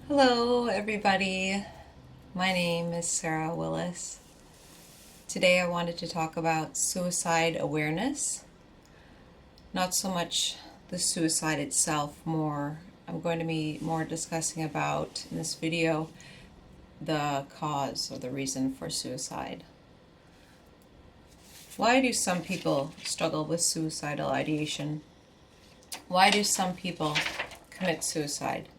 Hello, everybody. My name is Sarah Willis. Today I wanted to talk about suicide awareness. Not so much the suicide itself, I'm going to be more discussing about, in this video, the cause or the reason for suicide. Why do some people struggle with suicidal ideation? Why do some people commit suicide?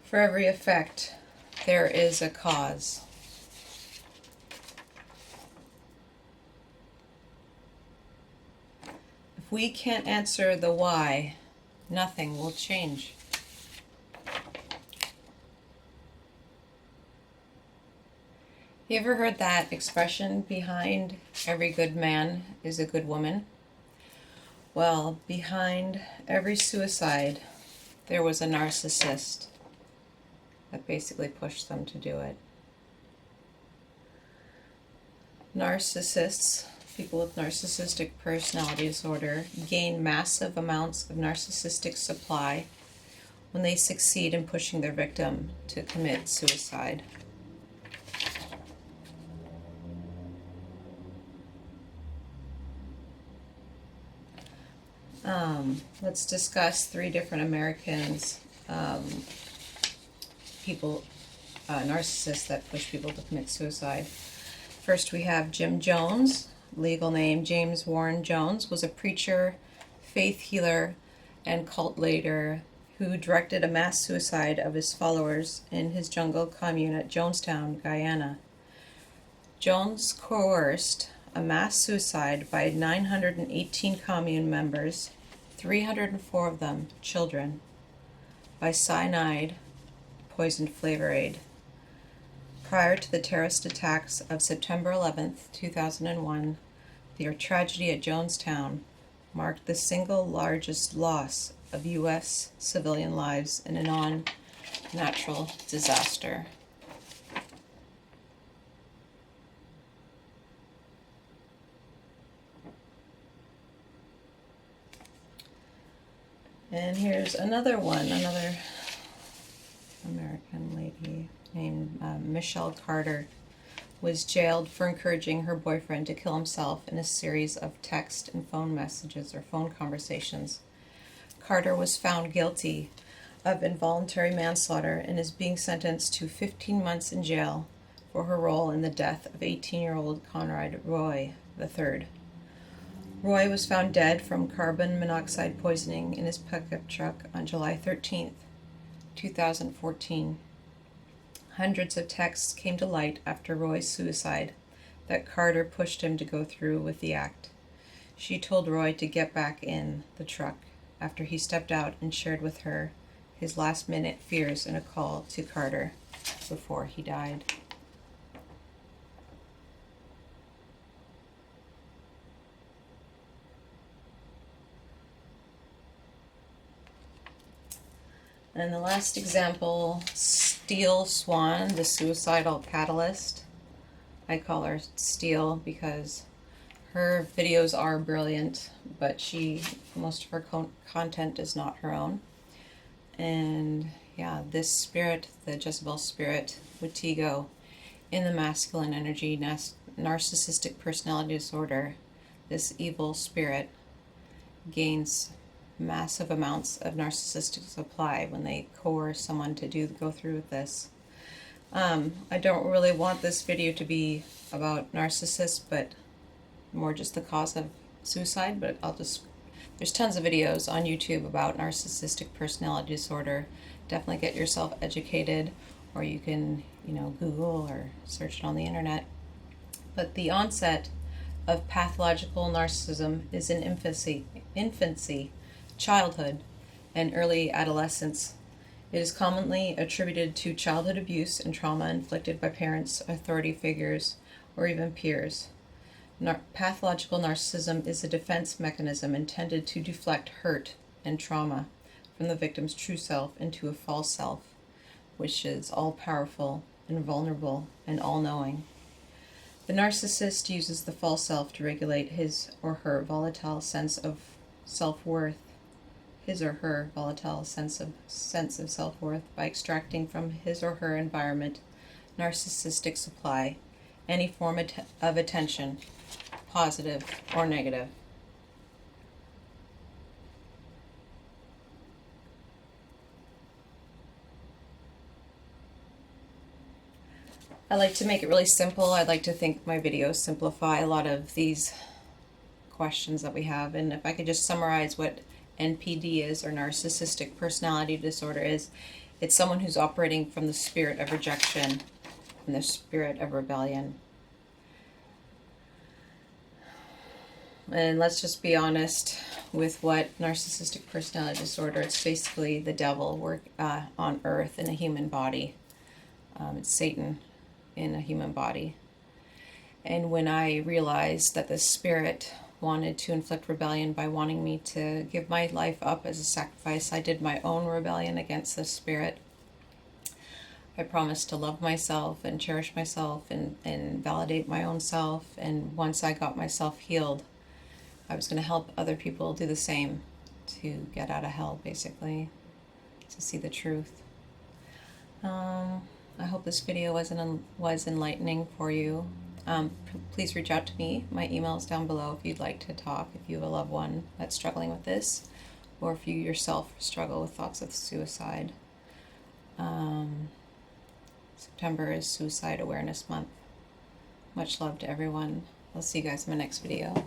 For every effect, there is a cause. If we can't answer the why, nothing will change. You ever heard that expression, behind every good man is a good woman? Well, behind every suicide, there was a narcissist that basically pushed them to do it. Narcissists, people with narcissistic personality disorder, gain massive amounts of narcissistic supply when they succeed in pushing their victim to commit suicide. Let's discuss three different Americans, narcissists that push people to commit suicide. First we have Jim Jones, legal name James Warren Jones, was a preacher, faith healer, and cult leader who directed a mass suicide of his followers in his jungle commune at Jonestown, Guyana. Jones coerced a mass suicide by 918 commune members, 304 of them children, by cyanide poisoned flavor aid. Prior to the terrorist attacks of September 11th, 2001, the tragedy at Jonestown marked the single largest loss of U.S. civilian lives in a non-natural disaster. And here's another American lady named Michelle Carter was jailed for encouraging her boyfriend to kill himself in a series of text and phone messages or phone conversations. Carter was found guilty of involuntary manslaughter and is being sentenced to 15 months in jail for her role in the death of 18-year-old Conrad Roy III. Roy was found dead from carbon monoxide poisoning in his pickup truck on July 13, 2014. Hundreds of texts came to light after Roy's suicide that Carter pushed him to go through with the act. She told Roy to get back in the truck after he stepped out and shared with her his last-minute fears in a call to Carter before he died. And the last example, Swan, the suicidal catalyst. I call her Steele because her videos are brilliant, but most of her content is not her own. And yeah, this spirit, the Jezebel spirit, Watigo, in the masculine energy, narcissistic personality disorder, this evil spirit gains massive amounts of narcissistic supply when they coerce someone to go through with this. I don't really want this video to be about narcissists, but more just the cause of suicide, but there's tons of videos on YouTube about narcissistic personality disorder. Definitely get yourself educated, or you can, Google or search it on the internet. But the onset of pathological narcissism is in infancy, childhood, and early adolescence. It is commonly attributed to childhood abuse and trauma inflicted by parents, authority figures, or even peers. Pathological narcissism is a defense mechanism intended to deflect hurt and trauma from the victim's true self into a false self, which is all-powerful and vulnerable and all-knowing. The narcissist uses the false self to regulate his or her volatile sense of self-worth his or her volatile sense of self-worth by extracting from his or her environment narcissistic supply, any form of attention, positive or negative. I like to make it really simple. I like to think my videos simplify a lot of these questions that we have. And if I could just summarize what NPD is, or narcissistic personality disorder, is, it's someone who's operating from the spirit of rejection and the spirit of rebellion. And let's just be honest with what narcissistic personality disorder, it's basically the devil on earth in a human body. It's Satan in a human body. And when I realized that the spirit wanted to inflict rebellion by wanting me to give my life up as a sacrifice, I did my own rebellion against the spirit. I promised to love myself and cherish myself and validate my own self. And once I got myself healed, I was going to help other people do the same, to get out of hell, basically, to see the truth. I hope this video was enlightening for you. Please reach out to me. My email is down below if you'd like to talk, if you have a loved one that's struggling with this, or if you yourself struggle with thoughts of suicide. September is Suicide Awareness Month. Much love to everyone. I'll see you guys in my next video.